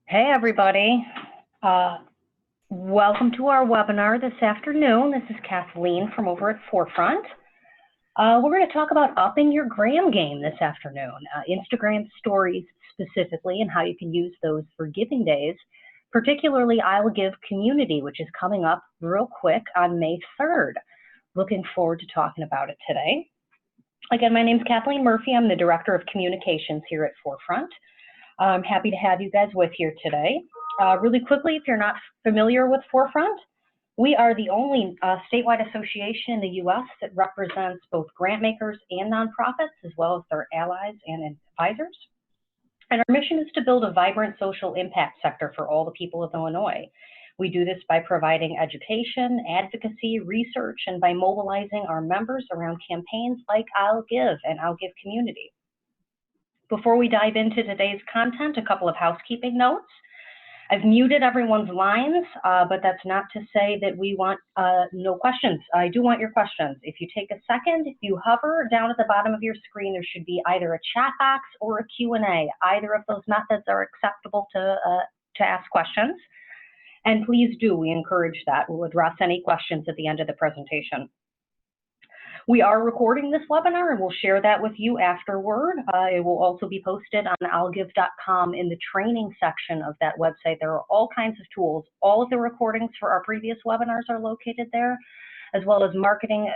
Hey, everybody. Uh, Welcome to our webinar this afternoon. This is Kathleen from over at Forefront. We're going to talk about upping your gram game this afternoon, Instagram stories specifically, and how you can use those for giving days, particularly I'll Give Community, which is coming up real quick on May 3rd. Looking forward to talking about it today. Again, my name is Kathleen Murphy. I'm the Director of Communications here at Forefront. I'm happy to have you guys with here today. Really quickly, if you're not familiar with Forefront, we are the only statewide association in the U.S. that represents both grant makers and nonprofits, as well as their allies and advisors. And our mission is to build a vibrant social impact sector for all the people of Illinois. We do this by providing education, advocacy, research, and by mobilizing our members around campaigns like I'll Give and I'll Give Community. Before we dive into today's content, a couple of housekeeping notes. I've muted everyone's lines, but that's not to say that we want no questions. I do want your questions. If you take a second, if you hover down at the bottom of your screen, there should be either a chat box or a Q&A. Either of those methods are acceptable to ask questions. And please do, we encourage that. We'll address any questions at the end of the presentation. We are recording this webinar and we'll share that with you afterward. It will also be posted on illgive.com in the training section of that website. There are all kinds of tools. All of the recordings for our previous webinars are located there, as well as marketing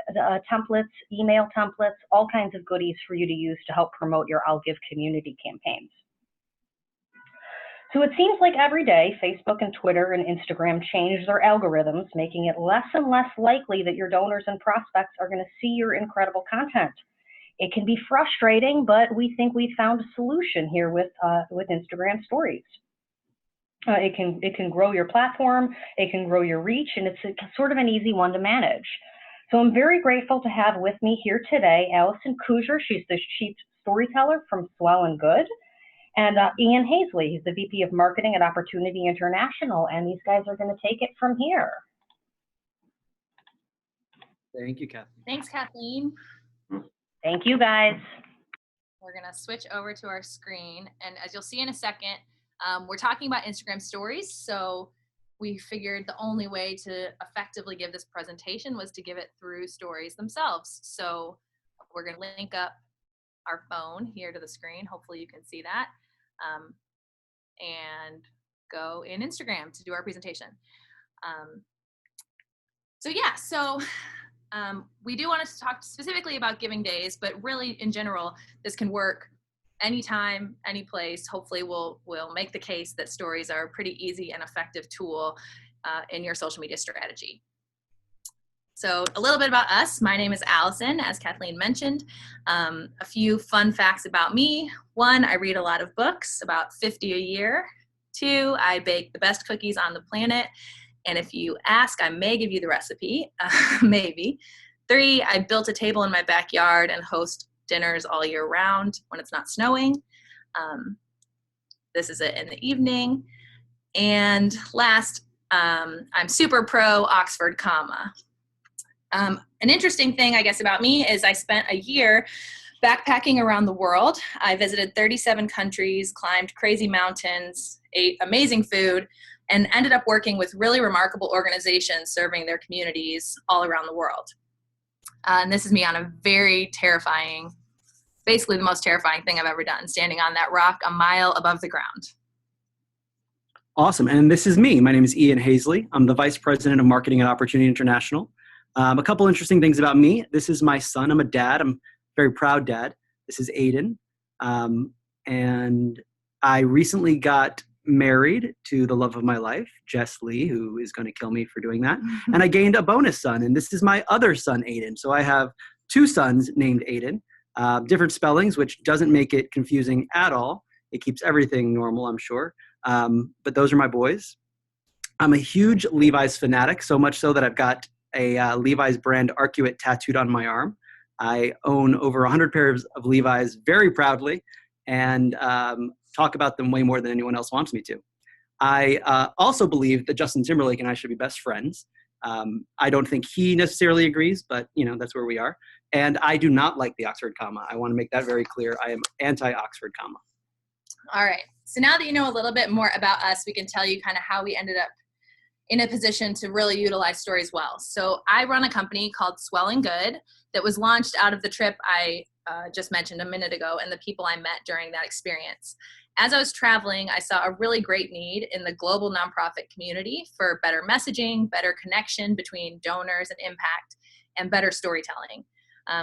templates, email templates, all kinds of goodies for you to use to help promote your I'll Give community campaigns. So it seems like every day, Facebook and Twitter and Instagram change their algorithms, making it less and less likely that your donors and prospects are going to see your incredible content. It can be frustrating, but we think we've found a solution here with Instagram stories. It can grow your platform, it can grow your reach, and it's sort of an easy one to manage. So I'm very grateful to have with me here today Allison. She's the Chief Storyteller from Swell and Good. And Ian Hazley, he's the VP of Marketing at Opportunity International, and these guys are going to take it from here. Thank you, Kathleen. Thanks, Kathleen. Thank you, guys. We're going to switch over to our screen, and as you'll see in a second, we're talking about Instagram stories, so we figured the only way to effectively give this presentation was to give it through stories themselves. So we're going to link up our phone here to the screen. Hopefully you can see that. And go in Instagram to do our presentation. We do want to talk specifically about giving days, but really in general, this can work anytime, any place. Hopefully we'll make the case that stories are a pretty easy and effective tool in your social media strategy. So a little bit about us. My name is Allison, as Kathleen mentioned. A few fun facts about me. 1, I read a lot of books, about 50 a year. 2, I bake the best cookies on the planet. And if you ask, I may give you the recipe, maybe. 3, I built a table in my backyard and host dinners all year round when it's not snowing. This is it in the evening. And last, I'm super pro Oxford comma. An interesting thing, I guess, about me is I spent a year backpacking around the world. I visited 37 countries, climbed crazy mountains, ate amazing food, and ended up working with really remarkable organizations serving their communities all around the world. And this is me on a very terrifying, basically the most terrifying thing I've ever done, standing on that rock a mile above the ground. Awesome. And this is me. My name is Ian Hazley. I'm the Vice President of Marketing at Opportunity International. A couple interesting things about me. This is my son. I'm a dad. I'm a very proud dad. This is Aiden. And I recently got married to the love of my life, Jess Lee, who is going to kill me for doing that. And I gained a bonus son, and this is my other son, Aiden. So I have 2 sons named Aiden, different spellings, which doesn't make it confusing at all. It keeps everything normal, I'm sure. But those are my boys. I'm a huge Levi's fanatic, so much so that I've got a Levi's brand Arcuate tattooed on my arm. I own over 100 pairs of Levi's very proudly and talk about them way more than anyone else wants me to. I also believe that Justin Timberlake and I should be best friends. I don't think he necessarily agrees, but that's where we are. And I do not like the Oxford comma. I want to make that very clear. I am anti-Oxford comma. All right. So now that you know a little bit more about us, we can tell you kind of how we ended up in a position to really utilize stories well. So I run a company called Swell and Good that was launched out of the trip I just mentioned a minute ago and the people I met during that experience. As I was traveling, I saw a really great need in the global nonprofit community for better messaging, better connection between donors and impact, and better storytelling.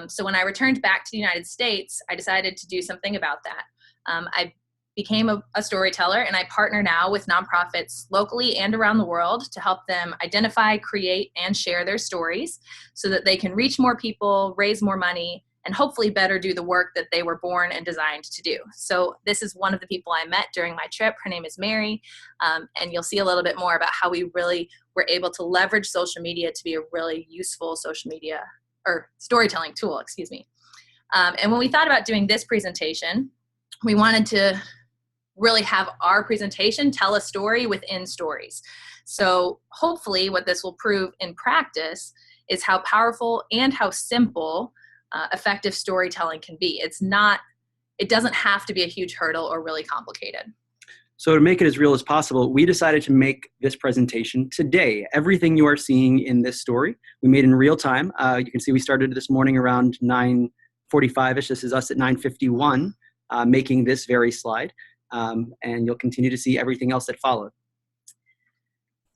So when I returned back to the United States, I decided to do something about that. I became a storyteller, and I partner now with nonprofits locally and around the world to help them identify, create, and share their stories so that they can reach more people, raise more money, and hopefully better do the work that they were born and designed to do. So this is one of the people I met during my trip. Her name is Mary, and you'll see a little bit more about how we really were able to leverage social media to be a really useful social media or storytelling tool, excuse me. And when we thought about doing this presentation, we wanted to really have our presentation tell a story within stories. So hopefully what this will prove in practice is how powerful and how simple effective storytelling can be. It doesn't have to be a huge hurdle or really complicated. So to make it as real as possible, we decided to make this presentation today. Everything you are seeing in this story, we made in real time. You can see we started this morning around 9:45-ish. This is us at 9:51 making this very slide. And you'll continue to see everything else that followed.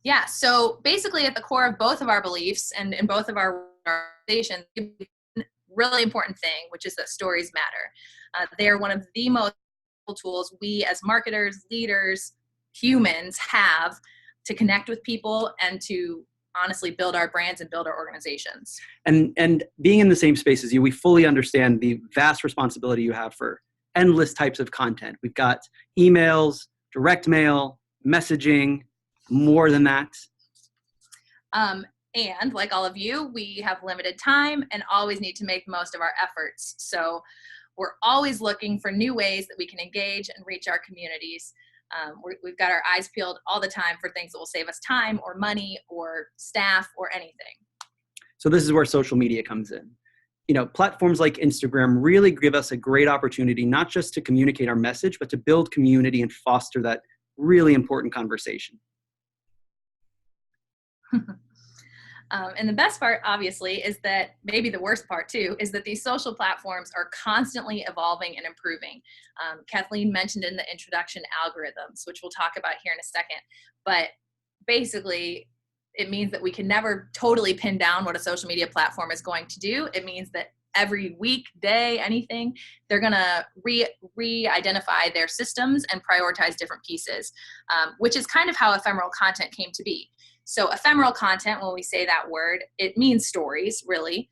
Yeah, so basically at the core of both of our beliefs and in both of our organizations, really important thing, which is that stories matter. They're one of the most tools we as marketers, leaders, humans have to connect with people and to honestly build our brands and build our organizations. And being in the same space as you, we fully understand the vast responsibility you have for endless types of content. We've got emails, direct mail, messaging, more than that. And like all of you, we have limited time and always need to make the most of our efforts. So we're always looking for new ways that we can engage and reach our communities. We've got our eyes peeled all the time for things that will save us time or money or staff or anything. So this is where social media comes in. Platforms like Instagram really give us a great opportunity, not just to communicate our message, but to build community and foster that really important conversation. And the best part, obviously, is that maybe the worst part too, is that these social platforms are constantly evolving and improving. Kathleen mentioned in the introduction algorithms, which we'll talk about here in a second, but basically it means that we can never totally pin down what a social media platform is going to do. It means that every week, day, anything, they're going to re-identify their systems and prioritize different pieces, which is kind of how ephemeral content came to be. So ephemeral content, when we say that word, it means stories, really.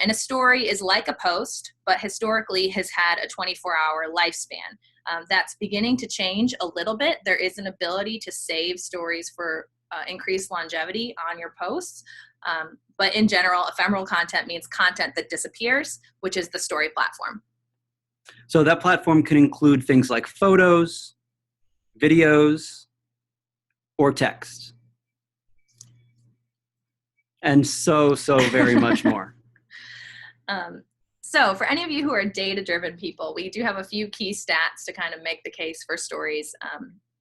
And a story is like a post, but historically has had a 24-hour lifespan. That's beginning to change a little bit. There is an ability to save stories for increased longevity on your posts. But in general, ephemeral content means content that disappears, which is the story platform. So that platform can include things like photos, videos, or text. And so very much more. So for any of you who are data-driven people, we do have a few key stats to kind of make the case for stories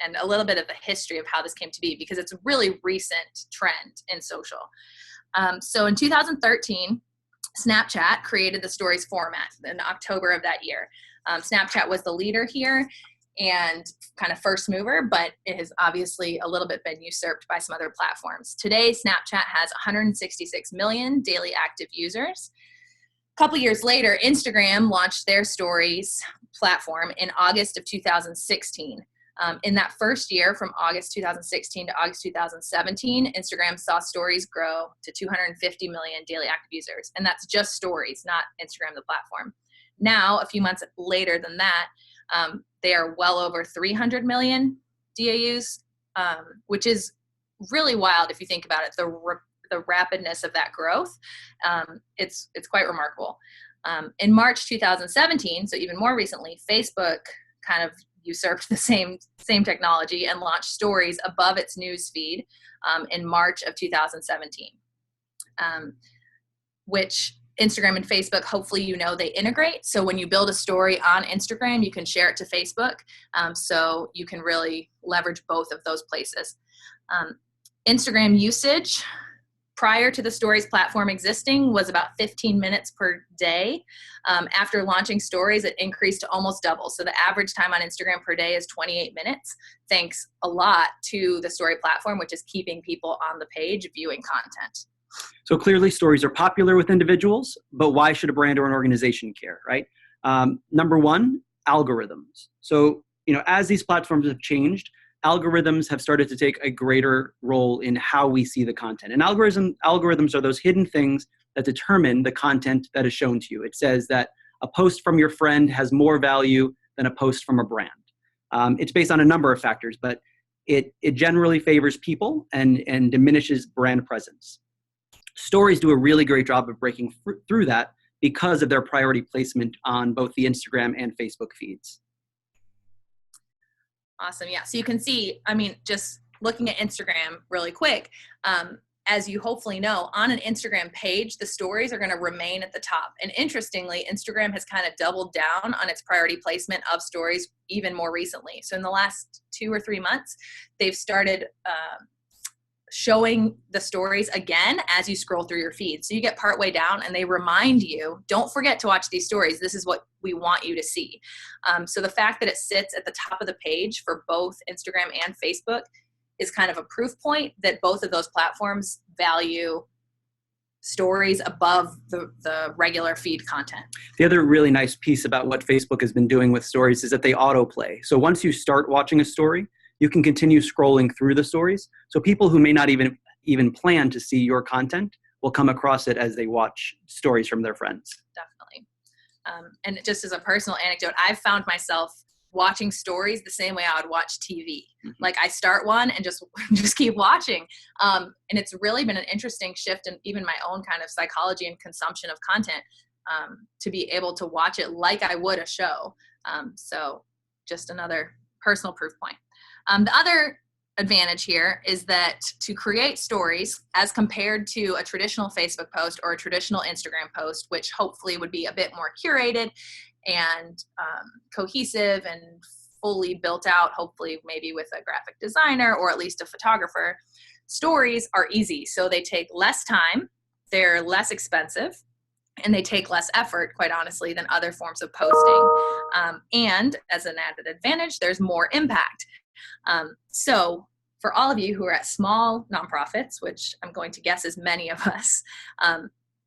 and a little bit of the history of how this came to be, because it's a really recent trend in social. So in 2013, Snapchat created the stories format in October of that year. Snapchat was the leader here and kind of first mover, but it has obviously a little bit been usurped by some other platforms. Today, Snapchat has 166 million daily active users. A couple years later, Instagram launched their stories platform in August of 2016. In that first year, from August 2016 to August 2017, Instagram saw stories grow to 250 million daily active users. And that's just stories, not Instagram, the platform. Now, a few months later than that, they are well over 300 million DAUs, which is really wild if you think about it, the rapidness of that growth. It's quite remarkable. In March 2017, so even more recently, Facebook kind of usurped the same technology and launched stories above its news feed in March of 2017, which Instagram and Facebook, hopefully, they integrate. So when you build a story on Instagram, you can share it to Facebook. So you can really leverage both of those places. Instagram usage prior to the stories platform existing was about 15 minutes per day. After launching stories, it increased to almost double. So the average time on Instagram per day is 28 minutes, thanks a lot to the story platform, which is keeping people on the page viewing content. So clearly stories are popular with individuals, but why should a brand or an organization care, right? Number one, algorithms. So, as these platforms have changed, algorithms have started to take a greater role in how we see the content. And algorithms are those hidden things that determine the content that is shown to you. It says that a post from your friend has more value than a post from a brand. It's based on a number of factors, but it generally favors people and diminishes brand presence. Stories do a really great job of breaking through that because of their priority placement on both the Instagram and Facebook feeds. Awesome. Yeah. So you can see, just looking at Instagram really quick, as you hopefully know, on an Instagram page, the stories are going to remain at the top. And interestingly, Instagram has kind of doubled down on its priority placement of stories even more recently. So in the last 2 or 3 months, they've started showing the stories again as you scroll through your feed. So you get partway down and they remind you, don't forget to watch these stories. This is what we want you to see. So the fact that it sits at the top of the page for both Instagram and Facebook is kind of a proof point that both of those platforms value stories above the regular feed content. The other really nice piece about what Facebook has been doing with stories is that they autoplay. So once you start watching a story, you can continue scrolling through the stories. So people who may not even plan to see your content will come across it as they watch stories from their friends. Definitely. And just as a personal anecdote, I've found myself watching stories the same way I would watch TV. Mm-hmm. Like I start one and just keep watching. And it's really been an interesting shift in even my own kind of psychology and consumption of content, to be able to watch it like I would a show. So just another personal proof point. The other advantage here is that to create stories as compared to a traditional Facebook post or a traditional Instagram post, which hopefully would be a bit more curated and cohesive and fully built out, hopefully maybe with a graphic designer or at least a photographer, stories are easy. So they take less time, they're less expensive, and they take less effort, quite honestly, than other forms of posting. And as an added advantage, there's more impact. So for all of you who are at small nonprofits, which I'm going to guess is many of us,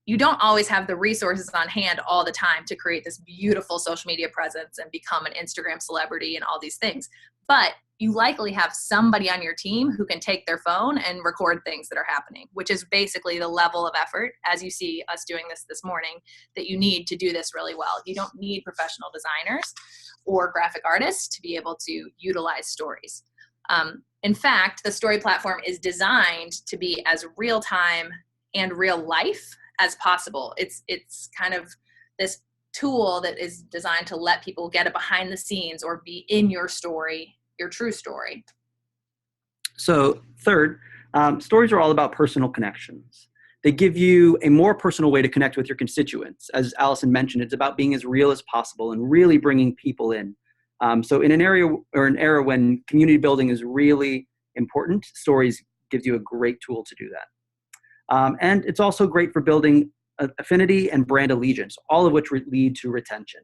you don't always have the resources on hand all the time to create this beautiful social media presence and become an Instagram celebrity and all these things. But you likely have somebody on your team who can take their phone and record things that are happening, which is basically the level of effort, as you see us doing this morning, that you need to do this really well. You don't need professional designers or graphic artists to be able to utilize stories. In fact, the story platform is designed to be as real-time and real life as possible. It's kind of this tool that is designed to let people get a behind the scenes or be in your story, your true story. So third, stories are all about personal connections. They give you a more personal way to connect with your constituents. As Allison mentioned, it's about being as real as possible and really bringing people in. So in an era when community building is really important, stories gives you a great tool to do that. And it's also great for building affinity and brand allegiance, all of which lead to retention.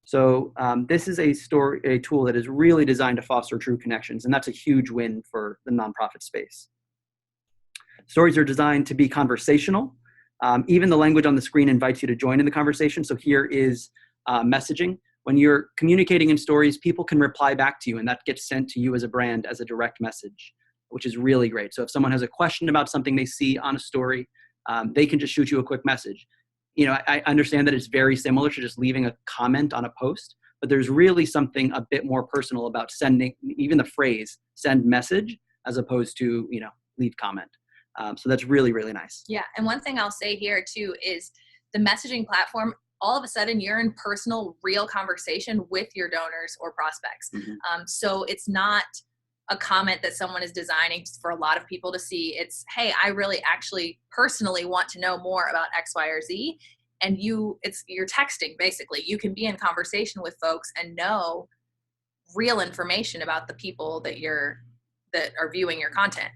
So this is a tool that is really designed to foster true connections, and that's a huge win for the nonprofit space. Stories are designed to be conversational. Even the language on the screen invites you to join in the conversation. So here is messaging. When you're communicating in stories, people can reply back to you, and that gets sent to you as a brand as a direct message, which is really great. So if someone has a question about something they see on a story, they can just shoot you a quick message. I understand that it's very similar to just leaving a comment on a post, but there's really something a bit more personal about sending, even the phrase send message, as opposed to, leave comment. So that's really, really nice. Yeah. And one thing I'll say here too is the messaging platform, all of a sudden you're in personal, real conversation with your donors or prospects. Mm-hmm. So it's not a comment that someone is designing for a lot of people to see. It's, hey, I really actually personally want to know more about X, Y, or Z. and you're texting basically. You can be in conversation with folks and know real information about the people that are viewing your content,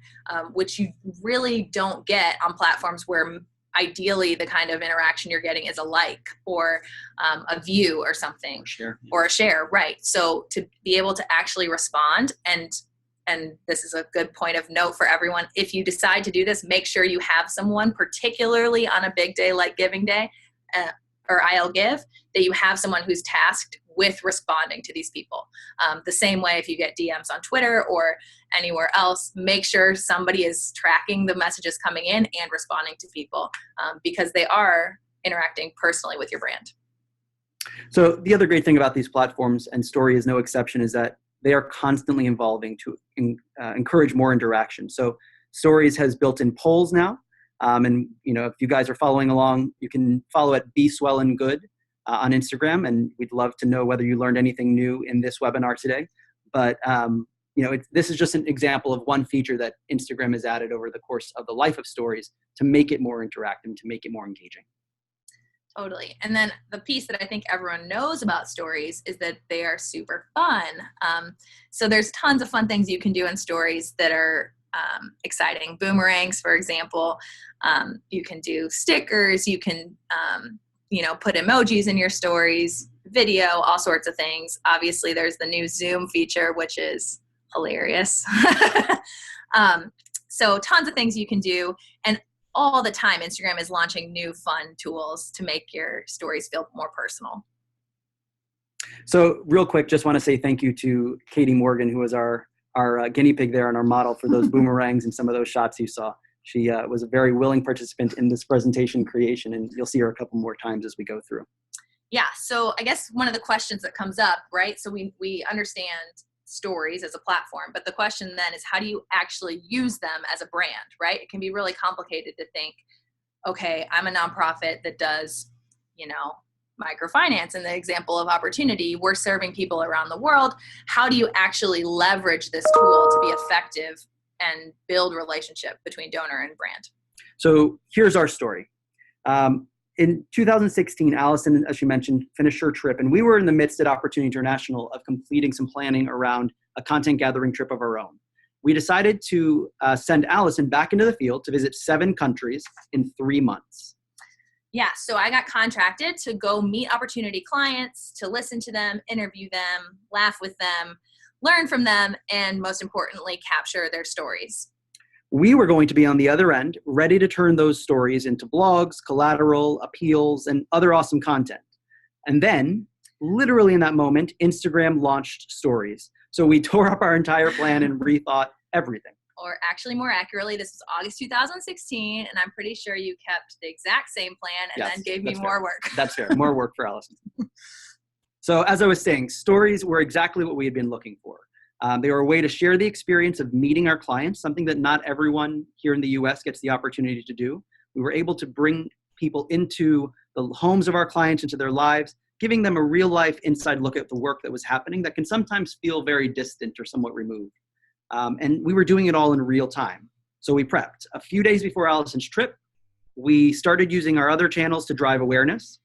which you really don't get on platforms where ideally the kind of interaction you're getting is a like or a view or something, or a share, right? So to be able to actually respond, and this is a good point of note for everyone, if you decide to do this, make sure you have someone, particularly on a big day like Giving Day or I'll Give, that you have someone who's tasked with responding to these people. The same way if you get DMs on Twitter or anywhere else, make sure somebody is tracking the messages coming in and responding to people, because they are interacting personally with your brand. So the other great thing about these platforms, and Story is no exception, is that they are constantly evolving to encourage more interaction. So Stories has built-in polls now. And if you guys are following along, you can follow at Be Swell and Good on Instagram, and we'd love to know whether you learned anything new in this webinar today. But this is just an example of one feature that Instagram has added over the course of the life of Stories to make it more interactive, to make it more engaging. Totally. And then the piece that I think everyone knows about Stories is that they are super fun. So there's tons of fun things you can do in Stories that are exciting. Boomerangs, for example. You can do stickers. You can, put emojis in your stories, video, all sorts of things. Obviously, there's the new Zoom feature, which is hilarious. So tons of things you can do. And all the time, Instagram is launching new fun tools to make your stories feel more personal. So real quick, just want to say thank you to Katie Morgan, who was our guinea pig there and our model for those boomerangs and some of those shots you saw. She was a very willing participant in this presentation creation, and you'll see her a couple more times as we go through. Yeah, so I guess one of the questions that comes up, right? So we understand Stories as a platform, but the question then is, how do you actually use them as a brand, right? It can be really complicated to think, okay, I'm a nonprofit that does, microfinance in the example of Opportunity. We're serving people around the world. How do you actually leverage this tool to be effective and build relationship between donor and brand? So here's our story. In 2016, Allison, as she mentioned, finished her trip, and we were in the midst at Opportunity International of completing some planning around a content gathering trip of our own. We decided to send Allison back into the field to visit 7 countries in 3 months. Yeah, so I got contracted to go meet Opportunity clients, to listen to them, interview them, laugh with them, learn from them, and most importantly, capture their stories. We were going to be on the other end, ready to turn those stories into blogs, collateral, appeals, and other awesome content. And then, literally in that moment, Instagram launched Stories. So we tore up our entire plan and rethought everything. Or actually, more accurately, this was August 2016, and I'm pretty sure you kept the exact same plan and then gave me more work. That's fair. More work for Allison. So as I was saying, Stories were exactly what we had been looking for. They were a way to share the experience of meeting our clients, something that not everyone here in the US gets the opportunity to do. We were able to bring people into the homes of our clients, into their lives, giving them a real life inside look at the work that was happening that can sometimes feel very distant or somewhat removed. And we were doing it all in real time. So we prepped. A few days before Allison's trip, we started using our other channels to drive awareness.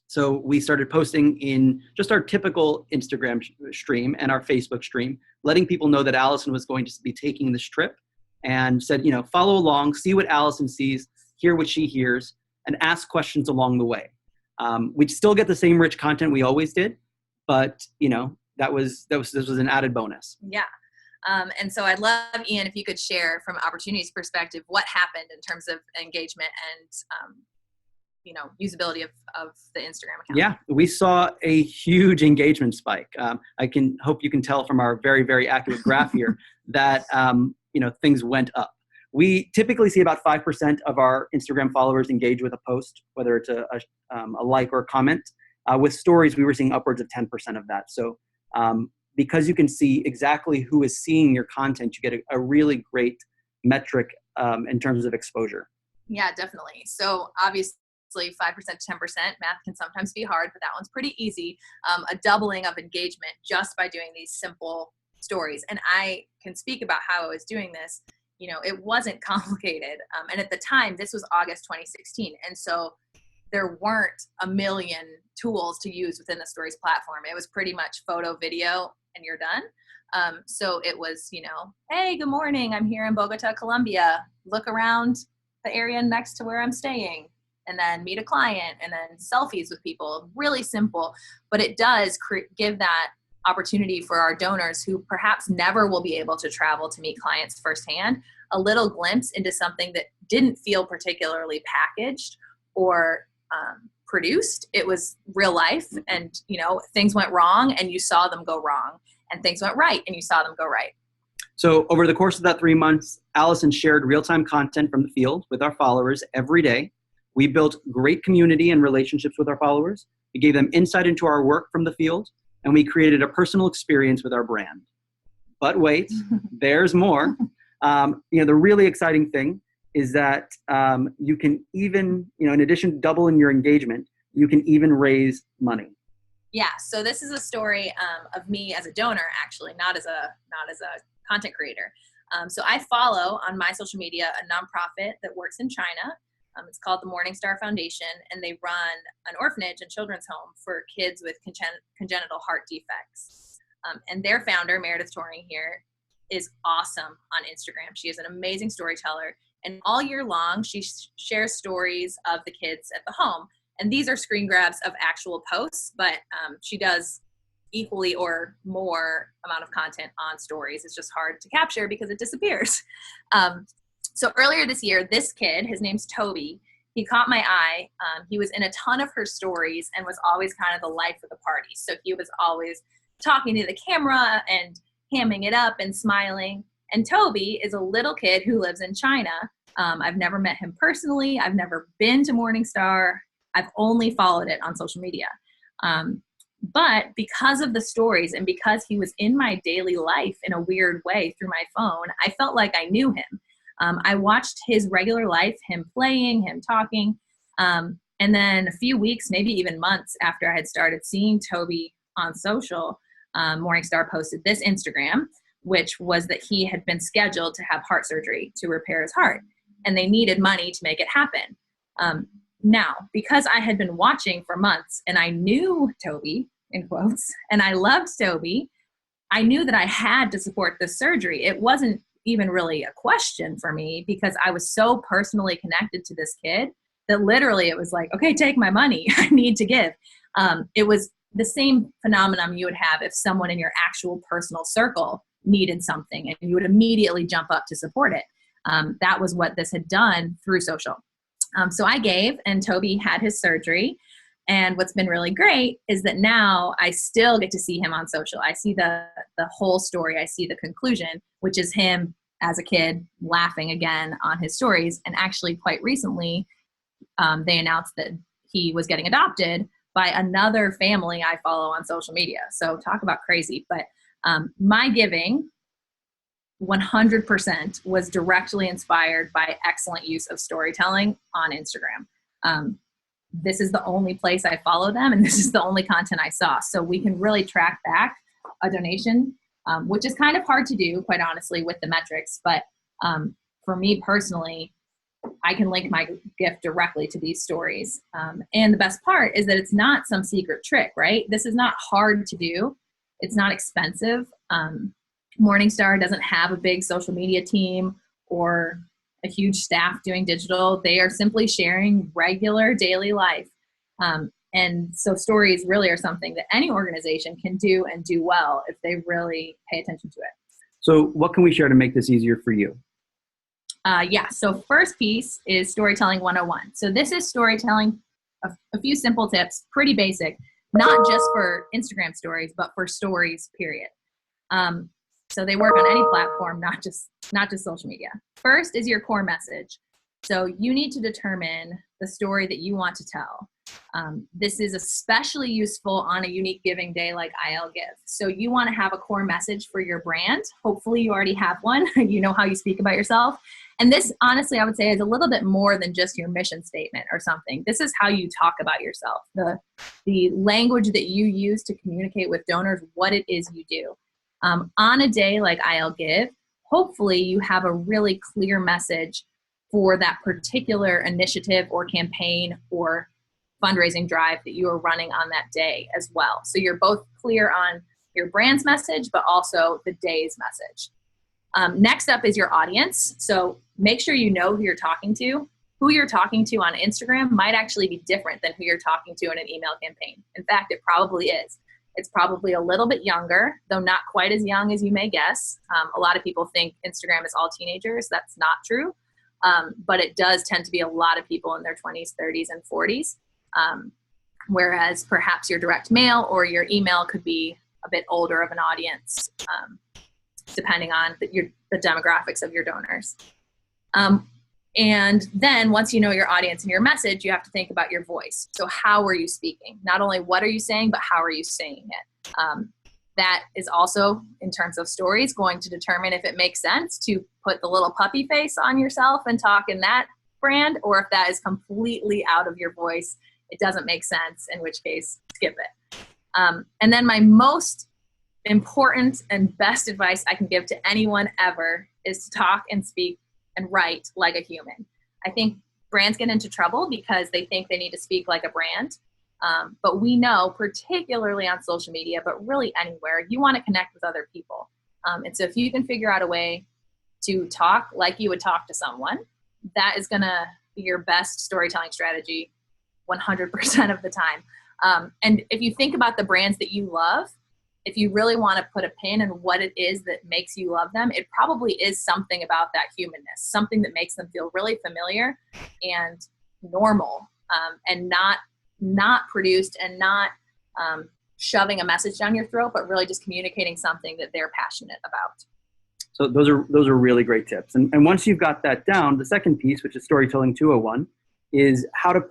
So we started posting in just our typical Instagram stream and our Facebook stream, letting people know that Allison was going to be taking this trip, and said, follow along, see what Allison sees, hear what she hears, and ask questions along the way. We'd still get the same rich content we always did, but this was an added bonus. Yeah. And so I'd love, Ian, if you could share from Opportunity's perspective, what happened in terms of engagement and usability of the Instagram account. Yeah, we saw a huge engagement spike. I hope you can tell from our very, very accurate graph here that, things went up. We typically see about 5% of our Instagram followers engage with a post, whether it's a like or a comment. With Stories, we were seeing upwards of 10% of that. So because you can see exactly who is seeing your content, you get a really great metric in terms of exposure. Yeah, definitely. So obviously 5% to 10%, math can sometimes be hard, but that one's pretty easy. A doubling of engagement just by doing these simple stories. And I can speak about how I was doing this. It wasn't complicated. And at the time, this was August 2016. And so there weren't a million tools to use within the Stories platform. It was pretty much photo, video, and you're done. So it was, hey, good morning. I'm here in Bogota, Colombia. Look around the area next to where I'm staying, and then meet a client, and then selfies with people. Really simple, but it does give that opportunity for our donors who perhaps never will be able to travel to meet clients firsthand, a little glimpse into something that didn't feel particularly packaged or produced. It was real life, and things went wrong and you saw them go wrong, and things went right and you saw them go right. So over the course of that 3 months, Allison shared real-time content from the field with our followers every day. We built great community and relationships with our followers. We gave them insight into our work from the field, and we created a personal experience with our brand. But wait, there's more. The really exciting thing is that you can even, in addition to doubling your engagement, you can even raise money. Yeah, so this is a story of me as a donor, actually, not as a content creator. So I follow on my social media a nonprofit that works in China. It's called the Morningstar Foundation, and they run an orphanage and children's home for kids with congenital heart defects. And their founder, Meredith Toring here, is awesome on Instagram. She is an amazing storyteller, and all year long, she shares stories of the kids at the home. And these are screen grabs of actual posts, but she does equally or more amount of content on stories. It's just hard to capture because it disappears. So earlier this year, this kid, his name's Toby, he caught my eye. He was in a ton of her stories and was always kind of the life of the party. So he was always talking to the camera and hamming it up and smiling. And Toby is a little kid who lives in China. I've never met him personally. I've never been to Morningstar. I've only followed it on social media. But because of the stories and because he was in my daily life in a weird way through my phone, I felt like I knew him. I watched his regular life, him playing, him talking. And then a few weeks, maybe even months after I had started seeing Toby on social, Morningstar posted this Instagram, which was that he had been scheduled to have heart surgery to repair his heart, and they needed money to make it happen. Now, because I had been watching for months and I knew Toby, in quotes, and I loved Toby, I knew that I had to support the surgery. It wasn't even really a question for me because I was so personally connected to this kid that literally it was like, okay, take my money. I need to give. It was the same phenomenon you would have if someone in your actual personal circle needed something and you would immediately jump up to support it. That was what this had done through social. So I gave, and Toby had his surgery. And what's been really great is that now I still get to see him on social. I see the whole story. I see the conclusion, which is him as a kid laughing again on his stories. And actually quite recently, they announced that he was getting adopted by another family I follow on social media. So talk about crazy. But my giving 100% was directly inspired by excellent use of storytelling on Instagram. This is the only place I follow them, and this is the only content I saw. So we can really track back a donation, which is kind of hard to do, quite honestly, with the metrics. But for me personally, I can link my gift directly to these stories. And the best part is that it's not some secret trick, right? This is not hard to do. It's not expensive. Morningstar doesn't have a big social media team or a huge staff doing digital. They are simply sharing regular daily life. And so stories really are something that any organization can do and do well if they really pay attention to it. So what can we share to make this easier for you? So first piece is Storytelling 101. So this is storytelling, a few simple tips, pretty basic, not just for Instagram stories, but for stories, period. So they work on any platform, not just social media. First is your core message. So you need to determine the story that you want to tell. This is especially useful on a unique giving day like IL Give. So you want to have a core message for your brand. Hopefully you already have one. You know how you speak about yourself. And this, honestly, I would say is a little bit more than just your mission statement or something. This is how you talk about yourself, the language that you use to communicate with donors, what it is you do. On a day like IL Give, hopefully you have a really clear message for that particular initiative or campaign or fundraising drive that you are running on that day as well. So you're both clear on your brand's message, but also the day's message. Next up is your audience. So make sure you know who you're talking to. Who you're talking to on Instagram might actually be different than who you're talking to in an email campaign. In fact, it probably is. It's probably a little bit younger, though not quite as young as you may guess. A lot of people think Instagram is all teenagers. That's not true. But it does tend to be a lot of people in their 20s, 30s, and 40s. Whereas perhaps your direct mail or your email could be a bit older of an audience, depending on the demographics of your donors. And then once you know your audience and your message, you have to think about your voice. So how are you speaking? Not only what are you saying, but how are you saying it? That is also, in terms of stories, going to determine if it makes sense to put the little puppy face on yourself and talk in that brand, or if that is completely out of your voice, it doesn't make sense, in which case, skip it. And then my most important and best advice I can give to anyone ever is to talk and speak and write like a human. I think brands get into trouble because they think they need to speak like a brand. But we know, particularly on social media, but really anywhere, you want to connect with other people. And so if you can figure out a way to talk like you would talk to someone, that is going to be your best storytelling strategy 100% of the time. And if you think about the brands that you love, if you really want to put a pin in what it is that makes you love them, it probably is something about that humanness, something that makes them feel really familiar and normal, and not produced and not shoving a message down your throat, but really just communicating something that they're passionate about. So those are really great tips. And once you've got that down, the second piece, which is Storytelling 201, is how to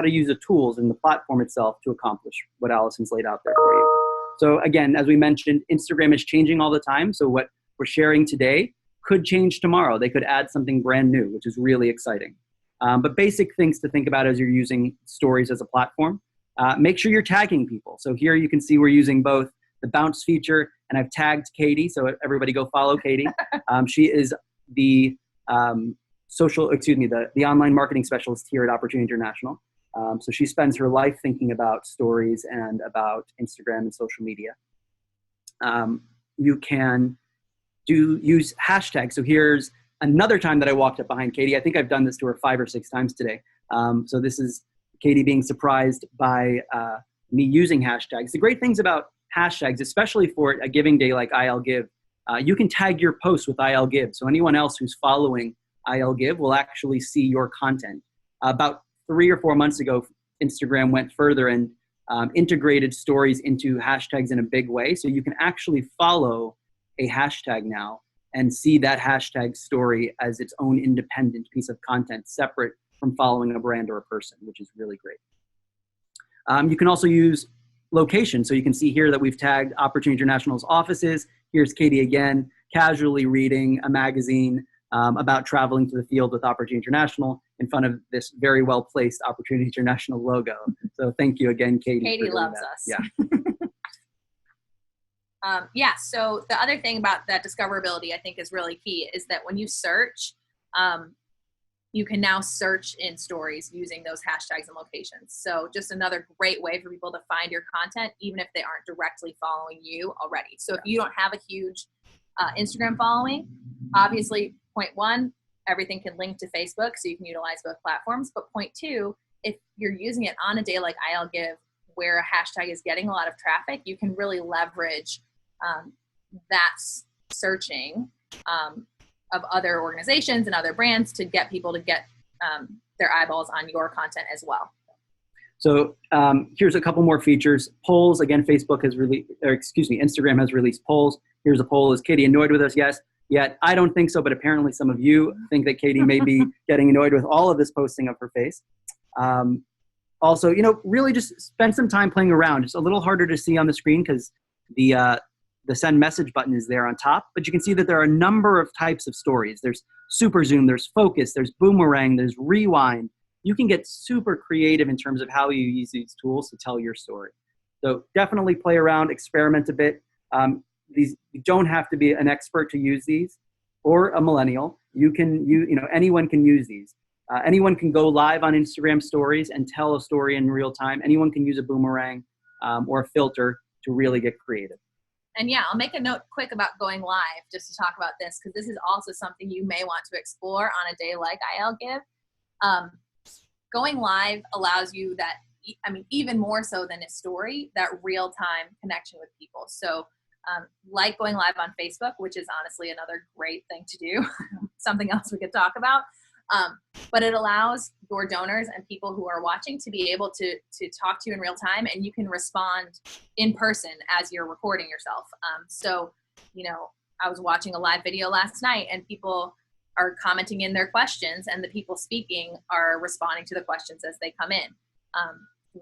use the tools in the platform itself to accomplish what Allison's laid out there for you. So again, as we mentioned, Instagram is changing all the time. So what we're sharing today could change tomorrow. They could add something brand new, which is really exciting. But basic things to think about as you're using stories as a platform. Make sure you're tagging people. So here you can see we're using both the bounce feature, and I've tagged Katie. So everybody go follow Katie. She is the the online marketing specialist here at Opportunity International. So she spends her life thinking about stories and about Instagram and social media. You can use hashtags. So here's another time that I walked up behind Katie. I think I've done this to her 5 or 6 times today. So this is Katie being surprised by me using hashtags. The great things about hashtags, especially for a giving day like IL Give, you can tag your post with IL Give. So anyone else who's following IL Give will actually see your content. About 3 or 4 months ago, Instagram went further and integrated stories into hashtags in a big way. So you can actually follow a hashtag now and see that hashtag story as its own independent piece of content, separate from following a brand or a person, which is really great. You can also use location. So you can see here that we've tagged Opportunity International's offices. Here's Katie again, casually reading a magazine about traveling to the field with Opportunity International in front of this very well-placed Opportunity International logo. So thank you again, Katie. Katie loves that. us. Yeah. So the other thing about that discoverability I think is really key is that when you search, you can now search in stories using those hashtags and locations. So just another great way for people to find your content, even if they aren't directly following you already. So if you don't have a huge Instagram following, obviously, point 1, everything can link to Facebook, so you can utilize both platforms. But point 2, if you're using it on a day like IL Give, where a hashtag is getting a lot of traffic, you can really leverage that searching of other organizations and other brands to get people to get their eyeballs on your content as well. So here's a couple more features. Polls, again, Instagram has released polls. Here's a poll. Is Katie annoyed with us? Yes. Yet I don't think so, but apparently some of you think that Katie may be getting annoyed with all of this posting of her face. Also, really just spend some time playing around. It's a little harder to see on the screen because the send message button is there on top, but you can see that there are a number of types of stories. There's super zoom, there's focus, there's boomerang, there's rewind. You can get super creative in terms of how you use these tools to tell your story. So definitely play around, experiment a bit. You don't have to be an expert to use these or a millennial. Anyone can use these. Anyone can go live on Instagram stories and tell a story in real time. Anyone can use a boomerang or a filter to really get creative. And yeah, I'll make a note quick about going live just to talk about this, because this is also something you may want to explore on a day like I'll give. Going live allows you that, I mean, even more so than a story, that real-time connection with people. So like going live on Facebook, which is honestly another great thing to do, something else we could talk about. But it allows your donors and people who are watching to be able to talk to you in real time, and you can respond in person as you're recording yourself. So, you know, I was watching a live video last night and people are commenting in their questions, and the people speaking are responding to the questions as they come in.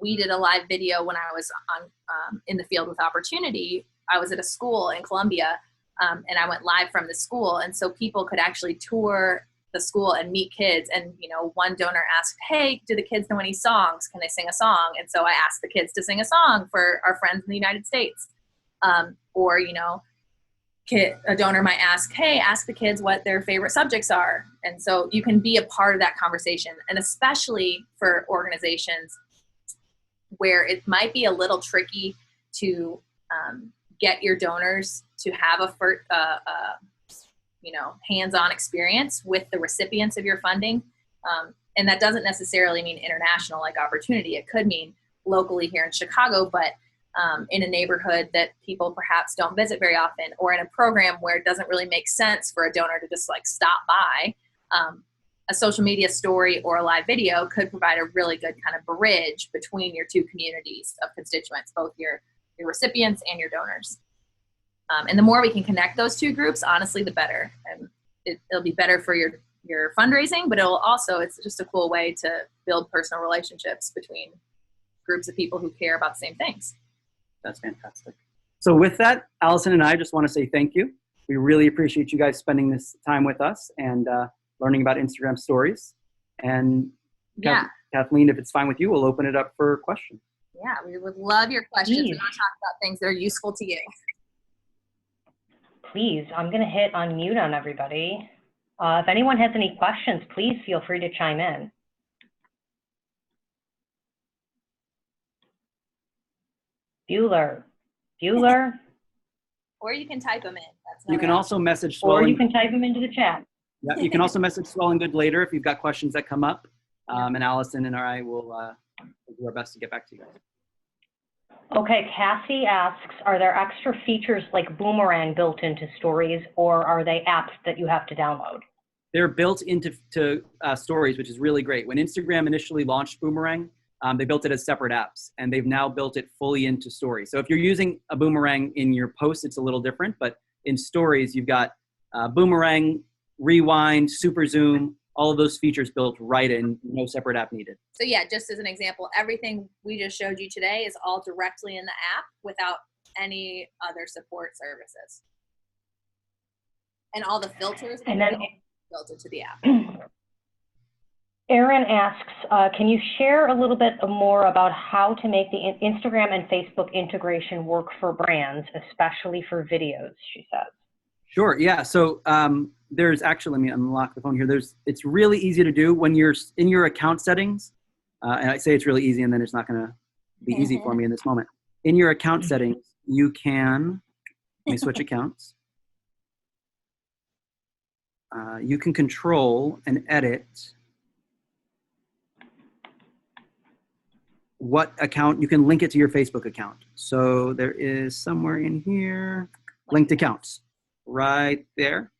We did a live video when I was on in the field with Opportunity. I was at a school in Columbia, and I went live from the school, and so people could actually tour the school and meet kids. And, you know, one donor asked, hey, do the kids know any songs? Can they sing a song? And so I asked the kids to sing a song for our friends in the United States. Or, you know, a donor might ask, hey, ask the kids what their favorite subjects are. And so you can be a part of that conversation. And especially for organizations where it might be a little tricky to get your donors to have a you know, hands-on experience with the recipients of your funding. And that doesn't necessarily mean international like Opportunity. It could mean locally here in Chicago, but in a neighborhood that people perhaps don't visit very often, or in a program where it doesn't really make sense for a donor to just like stop by. A social media story or a live video could provide a really good kind of bridge between your two communities of constituents, both your recipients and your donors. And the more we can connect those two groups, honestly, the better. And it'll be better for your fundraising, but it'll also, it's just a cool way to build personal relationships between groups of people who care about the same things. That's fantastic. So with that, Allison and I just want to say thank you. We really appreciate you guys spending this time with us and learning about Instagram stories. And Yeah. Kathleen, if it's fine with you, we'll open it up for questions. Yeah, we would love your questions. Please. We want to talk about things that are useful to you. Please, I'm going to hit unmute on everybody. If anyone has any questions, please feel free to chime in. Bueller. Or you can type them in. You can also message Or Swell you and can type them into the chat. Yeah, you can also message Swell and Good later if you've got questions that come up. And Allison and I will do our best to get back to you guys. Okay, Cassie asks, are there extra features like Boomerang built into stories, or are they apps that you have to download? They're built into stories, which is really great. When Instagram initially launched Boomerang, they built it as separate apps, and they've now built it fully into stories. So if you're using a Boomerang in your posts, it's a little different, but in stories, you've got Boomerang, Rewind, Super Zoom, all of those features built right in, no separate app needed. So yeah, just as an example, everything we just showed you today is all directly in the app without any other support services. And all the filters are built into the app. Erin asks, can you share a little bit more about how to make the Instagram and Facebook integration work for brands, especially for videos, she says. Sure, yeah. So there's actually, let me unlock the phone here. It's really easy to do when you're in your account settings. And I say it's really easy, and then it's not going to be easy for me in this moment. In your account settings, you can, let me switch accounts. You can control and edit what account. You can link it to your Facebook account. So there is somewhere in here, linked accounts, right there,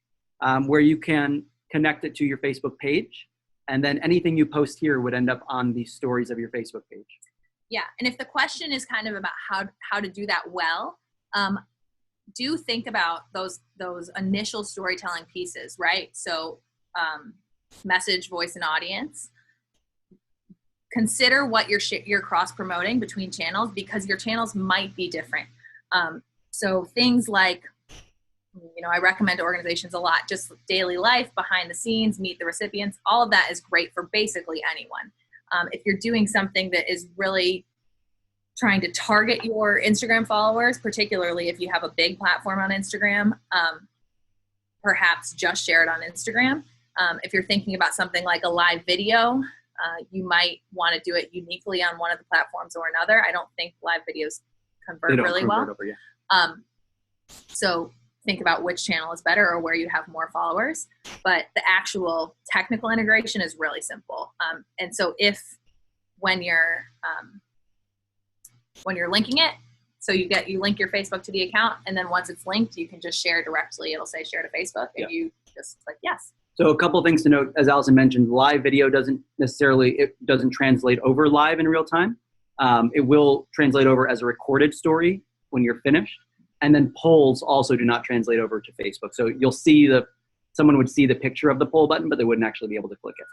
where you can connect it to your Facebook page. And then anything you post here would end up on the stories of your Facebook page. Yeah, and if the question is kind of about how to do that well, do think about those initial storytelling pieces, right? So message, voice, and audience. Consider what you're cross-promoting between channels, because your channels might be different. So things like, you know, I recommend to organizations a lot, just daily life, behind the scenes, meet the recipients, all of that is great for basically anyone. If you're doing something that is really trying to target your Instagram followers, particularly if you have a big platform on Instagram, perhaps just share it on Instagram. If you're thinking about something like a live video, you might want to do it uniquely on one of the platforms or another. I don't think live videos convert really well. Over, yeah. So think about which channel is better or where you have more followers. But the actual technical integration is really simple. And so when you're linking it, so you link your Facebook to the account, and then once it's linked, you can just share directly. It'll say share to Facebook, and you just click yes. So a couple of things to note, as Allison mentioned, live video doesn't translate over live in real time. It will translate over as a recorded story when you're finished. And then polls also do not translate over to Facebook. So you'll see someone would see the picture of the poll button, but they wouldn't actually be able to click it.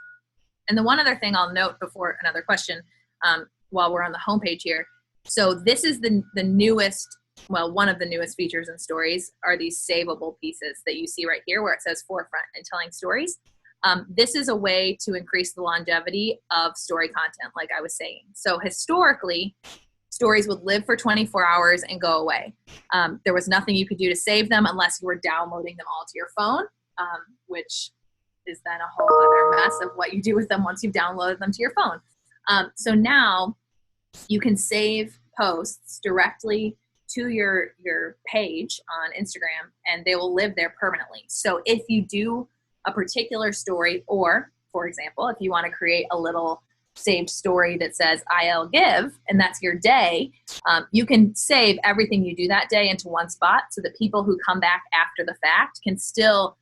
And the one other thing I'll note before another question, while we're on the homepage here. So this is the newest, one of the newest features in Stories are these savable pieces that you see right here where it says forefront and telling stories. This is a way to increase the longevity of story content, like I was saying. So historically, stories would live for 24 hours and go away. There was nothing you could do to save them unless you were downloading them all to your phone, which is then a whole other mess of what you do with them once you've downloaded them to your phone. So now you can save posts directly to your page on Instagram, and they will live there permanently. So if you do a particular story, or for example, if you want to create a little saved story that says IL give, and that's your day, you can save everything you do that day into one spot so that people who come back after the fact can still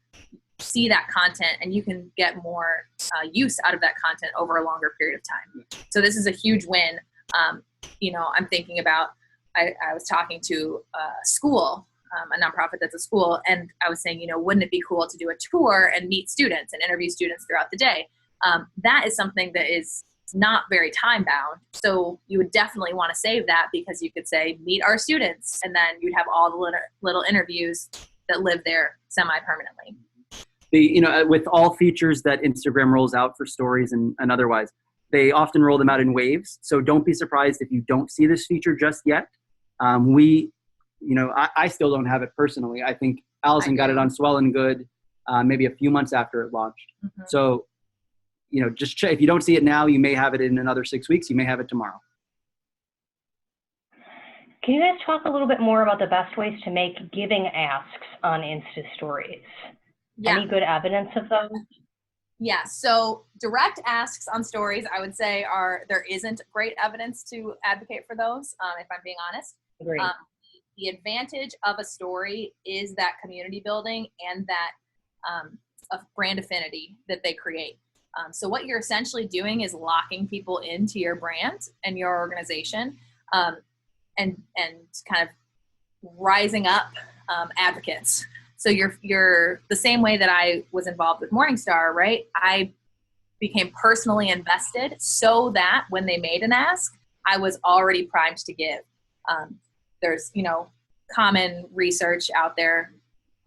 see that content, and you can get more use out of that content over a longer period of time. So this is a huge win. I'm thinking about, I was talking to a school, a nonprofit that's a school, and I was saying, wouldn't it be cool to do a tour and meet students and interview students throughout the day? That is something that is not very time bound. So you would definitely want to save that, because you could say, meet our students, and then you'd have all the little interviews that live there semi-permanently. With all features that Instagram rolls out for stories and otherwise, they often roll them out in waves. So don't be surprised if you don't see this feature just yet. I still don't have it personally. I think Allison got it on Swell and Good maybe a few months after it launched. Mm-hmm. So, just check. If you don't see it now, you may have it in another 6 weeks. You may have it tomorrow. Can you guys talk a little bit more about the best ways to make giving asks on Insta Stories? Yeah. Any good evidence of those? Yeah, so direct asks on stories, I would say there isn't great evidence to advocate for those, if I'm being honest. Agreed. The advantage of a story is that community building and that of brand affinity that they create. So what you're essentially doing is locking people into your brand and your organization, and kind of rising up advocates. So you're the same way that I was involved with Morningstar, right? I became personally invested so that when they made an ask, I was already primed to give. There's, common research out there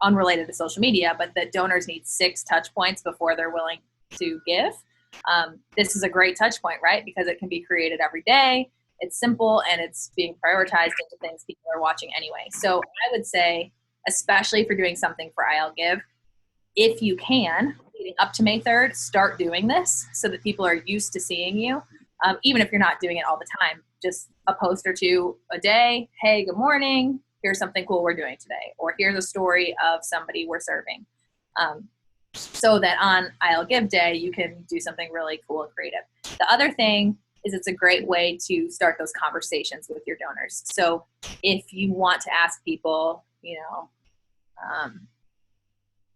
unrelated to social media, but that donors need 6 touch points before they're willing to give. This is a great touch point, right? Because it can be created every day. It's simple, and it's being prioritized into things people are watching anyway. So I would say, especially if you're doing something for IL Give, if you can, leading up to May 3rd, start doing this so that people are used to seeing you, even if you're not doing it all the time. Just a post or two a day. Hey, good morning. Here's something cool we're doing today. Or here's a story of somebody we're serving. So that on IL Give Day, you can do something really cool and creative. The other thing is it's a great way to start those conversations with your donors. So if you want to ask people,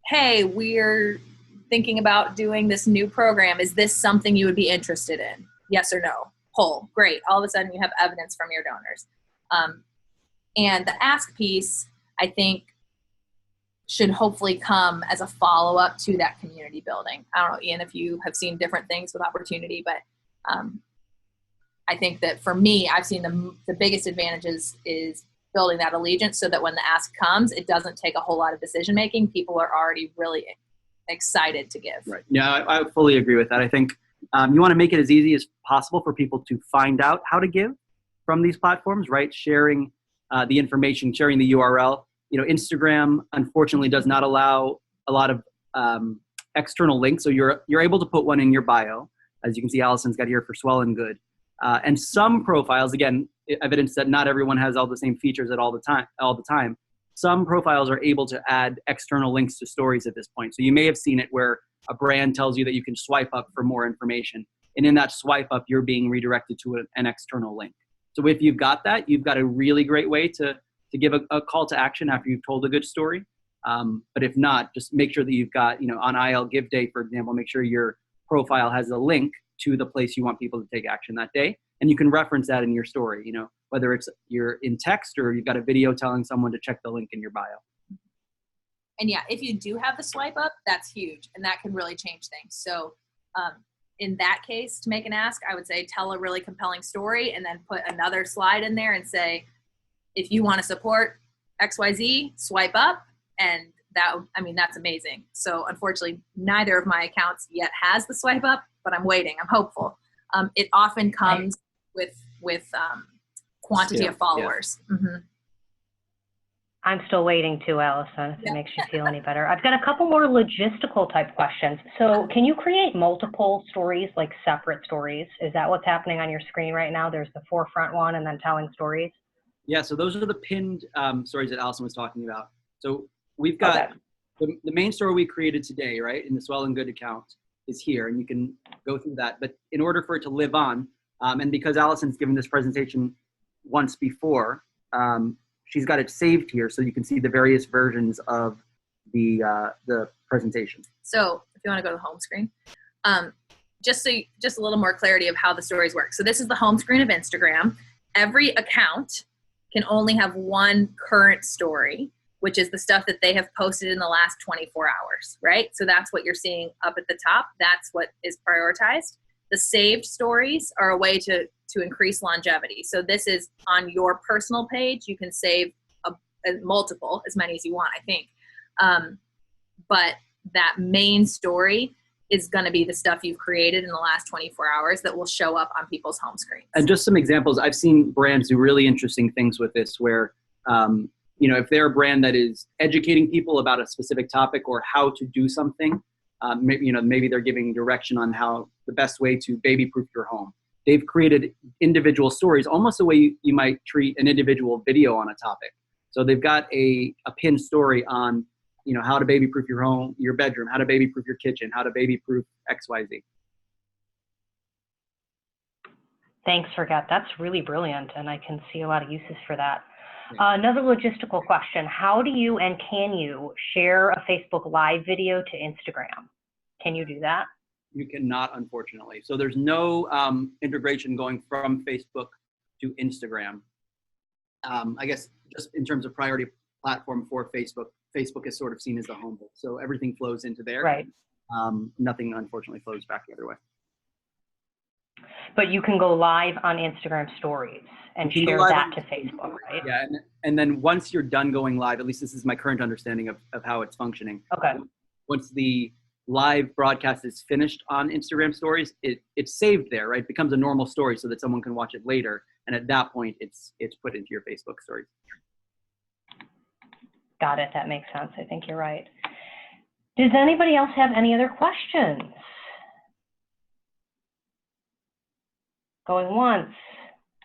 hey, we're thinking about doing this new program. Is this something you would be interested in? Yes or no? Poll. Great. All of a sudden you have evidence from your donors. And the ask piece, I think, should hopefully come as a follow-up to that community building. I don't know, Ian, if you have seen different things with Opportunity, but I think that for me, I've seen the biggest advantages is building that allegiance so that when the ask comes, it doesn't take a whole lot of decision making. People are already really excited to give. Right. Yeah, I fully agree with that. I think you want to make it as easy as possible for people to find out how to give from these platforms, right? Sharing the information, sharing the URL. Instagram, unfortunately, does not allow a lot of external links. So you're able to put one in your bio, as you can see Allison's got here for Swell and Good. And some profiles, again, evidence that not everyone has all the same features at all the time. Some profiles are able to add external links to stories at this point. So you may have seen it where a brand tells you that you can swipe up for more information. And in that swipe up, you're being redirected to an external link. So if you've got that, you've got a really great way to give a call to action after you've told a good story. But if not, just make sure that you've got, on IL Give Day, for example, make sure your profile has a link to the place you want people to take action that day. And you can reference that in your story, whether it's you're in text or you've got a video telling someone to check the link in your bio. And yeah, if you do have the swipe up, that's huge. And that can really change things. So in that case, to make an ask, I would say tell a really compelling story and then put another slide in there and say, if you want to support XYZ, swipe up. And that's amazing. So unfortunately, neither of my accounts yet has the swipe up, but I'm waiting. I'm hopeful. It often comes with quantity of followers. Yeah. Mm-hmm. I'm still waiting too, Allison, if it makes you feel any better. I've got a couple more logistical type questions. So can you create multiple stories, like separate stories? Is that what's happening on your screen right now? There's the forefront one and then telling stories. Yeah, so those are the pinned stories that Allison was talking about. So we've got the main story we created today, right, in the Swell and Good account is here, and you can go through that. But in order for it to live on, and because Allison's given this presentation once before, she's got it saved here so you can see the various versions of the presentation. So if you want to go to the home screen, just a little more clarity of how the stories work. So this is the home screen of Instagram. Every account can only have one current story, which is the stuff that they have posted in the last 24 hours, right? So that's what you're seeing up at the top. That's what is prioritized. The saved stories are a way to increase longevity. So this is on your personal page. You can save multiple, as many as you want, I think. But that main story is going to be the stuff you've created in the last 24 hours that will show up on people's home screens. And just some examples, I've seen brands do really interesting things with this where, if they're a brand that is educating people about a specific topic or how to do something, maybe they're giving direction on how the best way to baby-proof your home. They've created individual stories, almost the way you might treat an individual video on a topic. So they've got a pinned story on, how to baby-proof your home, your bedroom, how to baby-proof your kitchen, how to baby-proof XYZ. Thanks, Forget. That's really brilliant, and I can see a lot of uses for that. Another logistical question. How do you and can you share a Facebook Live video to Instagram? Can you do that? You cannot, unfortunately. So there's no integration going from Facebook to Instagram. I guess just in terms of priority platform for Facebook, Facebook is sort of seen as the home base. So everything flows into there. Right. Nothing, unfortunately, flows back the other way. But you can go live on Instagram stories and share that to Facebook, right? Yeah, and then once you're done going live, at least this is my current understanding of how it's functioning. Okay. Once the live broadcast is finished on Instagram stories, it's saved there, right? It becomes a normal story so that someone can watch it later. And at that point, it's put into your Facebook stories. Got it. That makes sense. I think you're right. Does anybody else have any other questions? Going once,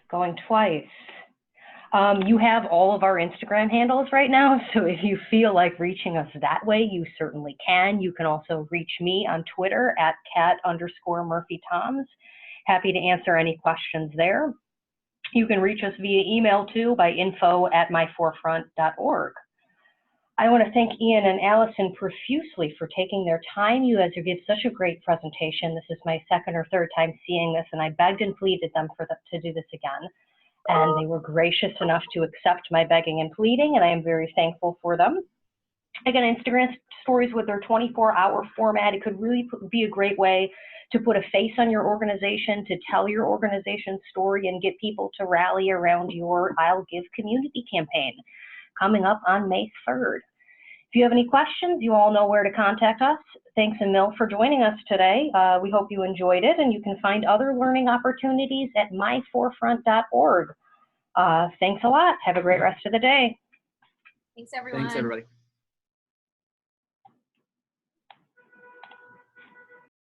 going twice. You have all of our Instagram handles right now, so if you feel like reaching us that way, you certainly can. You can also reach me on Twitter at @cat_MurphyToms. Happy to answer any questions there. You can reach us via email too by info@myforefront.org. I want to thank Ian and Allison profusely for taking their time. You guys give such a great presentation. This is my second or third time seeing this, and I begged and pleaded them to do this again. And they were gracious enough to accept my begging and pleading, and I am very thankful for them. Again, Instagram stories with their 24-hour format, it could really be a great way to put a face on your organization, to tell your organization's story, and get people to rally around your I'll Give community campaign coming up on May 3rd. If you have any questions, you all know where to contact us. Thanks a mil for joining us today. We hope you enjoyed it, and you can find other learning opportunities at myforefront.org. Thanks a lot. Have a great rest of the day. Thanks, everyone. Thanks, everybody.